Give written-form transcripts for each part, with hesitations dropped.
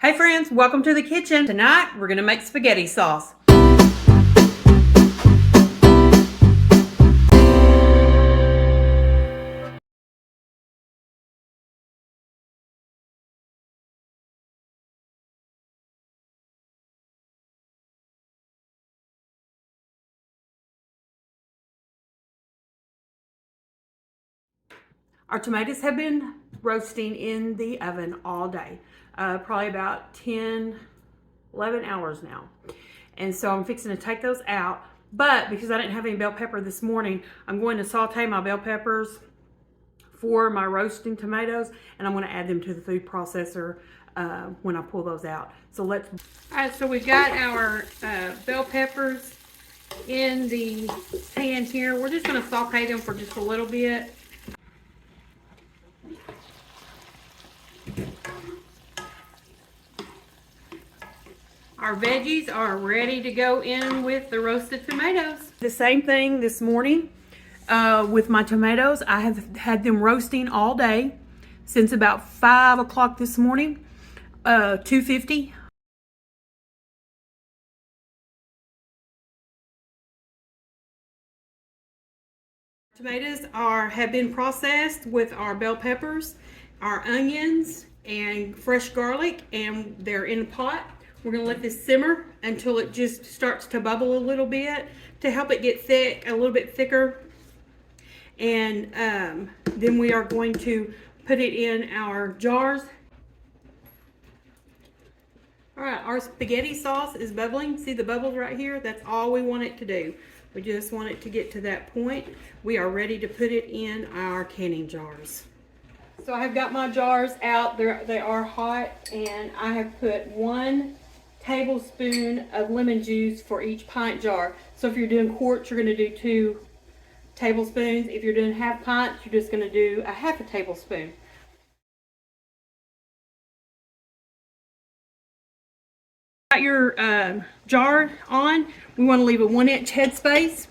Hey friends, welcome to the kitchen. Tonight, we're gonna make spaghetti sauce. Our tomatoes have been roasting in the oven all day, probably about 10, 11 hours now. And so I'm fixing to take those out, but because I didn't have any bell pepper this morning, I'm going to saute my bell peppers for my roasting tomatoes, and I'm going to add them to the food processor when I pull those out. So all right, so we've got our bell peppers in the pan here. We're just going to saute them for just a little bit. Our veggies are ready to go in with the roasted tomatoes. The same thing this morning with my tomatoes. I have had them roasting all day since about 5 o'clock this morning, 250. Tomatoes have been processed with our bell peppers, our onions, and fresh garlic, and they're in a pot. We're going to let this simmer until it just starts to bubble a little bit to help it get thick, a little bit thicker. And then we are going to put it in our jars. All right, our spaghetti sauce is bubbling. See the bubbles right here? That's all we want it to do. We just want it to get to that point. We are ready to put it in our canning jars. So I have got my jars out. They are hot, and I have put 1 tablespoon of lemon juice for each pint jar. So if you're doing quarts, you're going to do 2 tablespoons. If you're doing half pints, you're just going to do a half a tablespoon. Got your jar on. We want to leave a 1-inch headspace,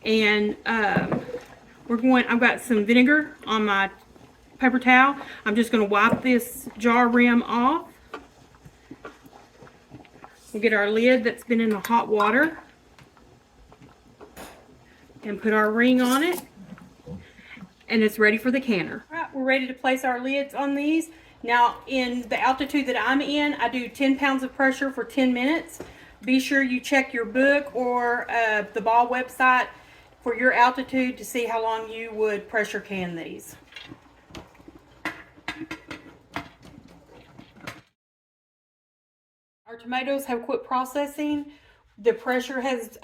and I've got some vinegar on my paper towel. I'm just going to wipe this jar rim off. We'll get our lid that's been in the hot water and put our ring on it, and it's ready for the canner. All right, we're ready to place our lids on these. Now, in the altitude that I'm in, I do 10 pounds of pressure for 10 minutes. Be sure you check your book or the Ball website for your altitude to see how long you would pressure can these. Our tomatoes have quit processing. The pressure has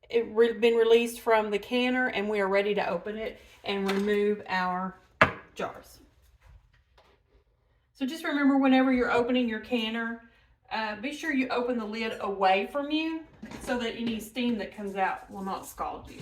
been released from the canner, and we are ready to open it and remove our jars. So just remember, whenever you're opening your canner, be sure you open the lid away from you so that any steam that comes out will not scald you.